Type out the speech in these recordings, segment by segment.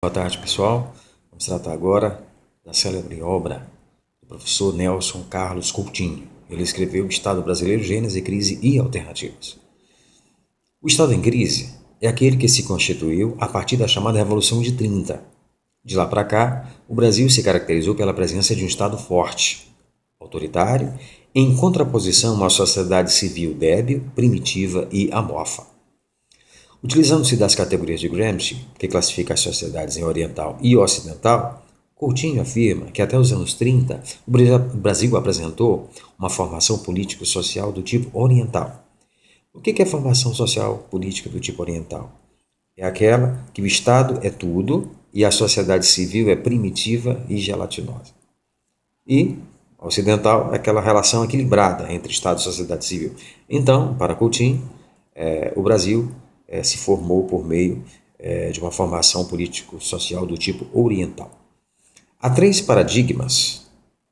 Boa tarde, pessoal. Vamos tratar agora da célebre obra do professor Nelson Carlos Coutinho. Ele escreveu O Estado Brasileiro, Gênese, Crise e Alternativas. O Estado em crise é aquele que se constituiu a partir da chamada Revolução de 30. De lá para cá, o Brasil se caracterizou pela presença de um Estado forte, autoritário, em contraposição a uma sociedade civil débil, primitiva e amorfa. Utilizando-se das categorias de Gramsci, que classifica as sociedades em oriental e ocidental, Coutinho afirma que até os anos 30 o Brasil apresentou uma formação político-social do tipo oriental. O que é formação social política do tipo oriental? É aquela que o Estado é tudo e a sociedade civil é primitiva e gelatinosa. E ocidental é aquela relação equilibrada entre Estado e sociedade civil. Então, para Coutinho, o Brasil se formou por meio de uma formação político-social do tipo oriental. Há três paradigmas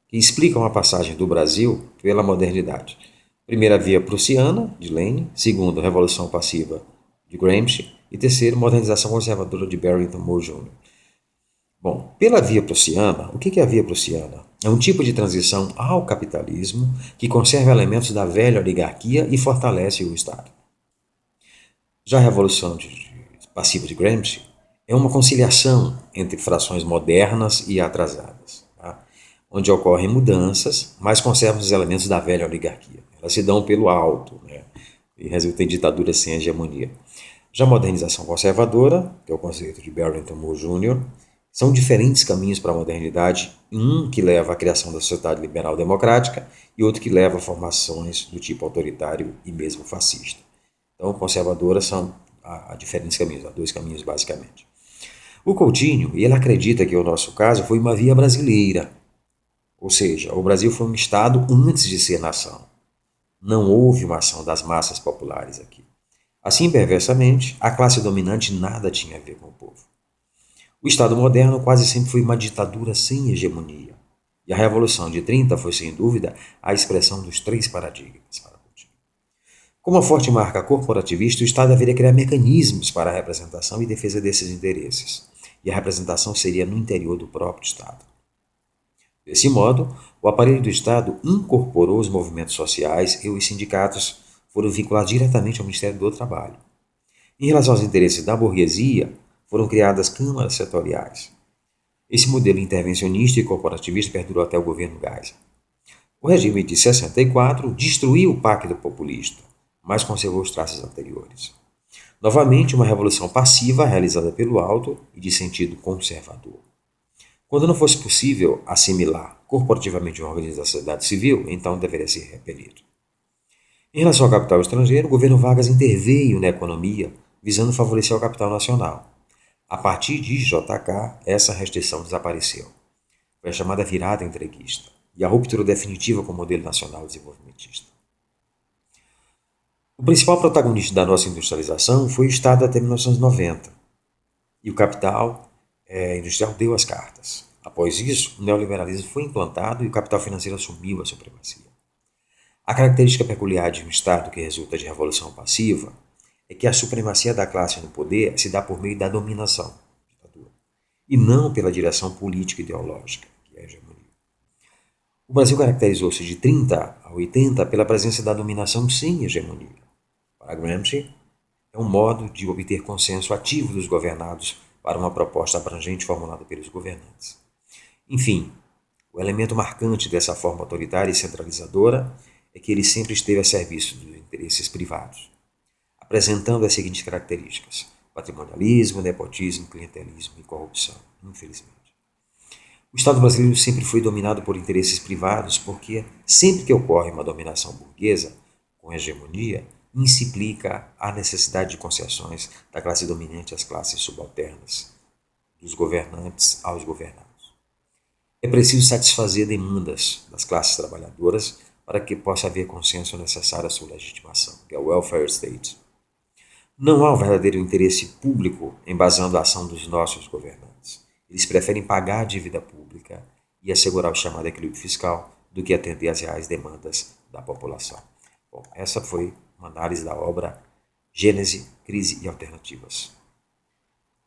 que explicam a passagem do Brasil pela modernidade. Primeiro, a via prussiana, de Lenin. Segundo, a Revolução Passiva, de Gramsci. E terceiro, modernização conservadora de Barrington Moore Jr. Bom, pela via prussiana, o que é a via prussiana? É um tipo de transição ao capitalismo que conserva elementos da velha oligarquia e fortalece o Estado. Já a Revolução Passiva de Gramsci é uma conciliação entre frações modernas e atrasadas, tá? Onde ocorrem mudanças, mas conservam os elementos da velha oligarquia. Elas se dão pelo alto, né? E resultam em ditaduras sem hegemonia. Já a modernização conservadora, que é o conceito de Barrington Moore Jr., são diferentes caminhos para a modernidade, um que leva à criação da sociedade liberal democrática e outro que leva a formações do tipo autoritário e mesmo fascista. Então, conservadoras há diferentes caminhos, há dois caminhos basicamente. O Coutinho, ele acredita que o nosso caso foi uma via brasileira, ou seja, o Brasil foi um Estado antes de ser nação. Não houve uma ação das massas populares aqui. Assim, perversamente, a classe dominante nada tinha a ver com o povo. O Estado moderno quase sempre foi uma ditadura sem hegemonia. E a Revolução de 30 foi, sem dúvida, a expressão dos três paradigmas para Coutinho. Com uma forte marca corporativista, o Estado deveria criar mecanismos para a representação e defesa desses interesses. E a representação seria no interior do próprio Estado. Desse modo, o aparelho do Estado incorporou os movimentos sociais e os sindicatos foram vinculados diretamente ao Ministério do Trabalho. Em relação aos interesses da burguesia, foram criadas câmaras setoriais. Esse modelo intervencionista e corporativista perdurou até o governo Geisel. O regime de 64 destruiu o Pacto Populista, mas conservou os traços anteriores. Novamente, uma revolução passiva realizada pelo alto e de sentido conservador. Quando não fosse possível assimilar corporativamente uma organização da sociedade civil, então deveria ser repelido. Em relação ao capital estrangeiro, o governo Vargas interveio na economia, visando favorecer o capital nacional. A partir de JK, essa restrição desapareceu. Foi a chamada virada entreguista e a ruptura definitiva com o modelo nacional desenvolvimentista. O principal protagonista da nossa industrialização foi o Estado até 1990, e o capital industrial deu as cartas. Após isso, o neoliberalismo foi implantado e o capital financeiro assumiu a supremacia. A característica peculiar de um Estado que resulta de revolução passiva é que a supremacia da classe no poder se dá por meio da dominação, e não pela direção política e ideológica, que é a hegemonia. O Brasil caracterizou-se de 30 a 80 pela presença da dominação sem hegemonia. Para Gramsci, é um modo de obter consenso ativo dos governados para uma proposta abrangente formulada pelos governantes. Enfim, o elemento marcante dessa forma autoritária e centralizadora é que ele sempre esteve a serviço dos interesses privados, apresentando as seguintes características: patrimonialismo, nepotismo, clientelismo e corrupção, infelizmente. O Estado brasileiro sempre foi dominado por interesses privados porque, sempre que ocorre uma dominação burguesa com hegemonia, implica a necessidade de concessões da classe dominante às classes subalternas, dos governantes aos governados. É preciso satisfazer demandas das classes trabalhadoras para que possa haver consenso necessário à sua legitimação, que é o welfare state. Não há um verdadeiro interesse público embasando a ação dos nossos governantes. Eles preferem pagar a dívida pública e assegurar o chamado equilíbrio fiscal do que atender às reais demandas da população. Bom, essa foi uma análise da obra Gênese, Crise e Alternativas,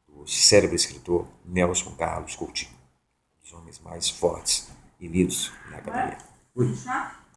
do o cérebro escritor Nelson Carlos Coutinho, um dos homens mais fortes e lidos na academia. Ui.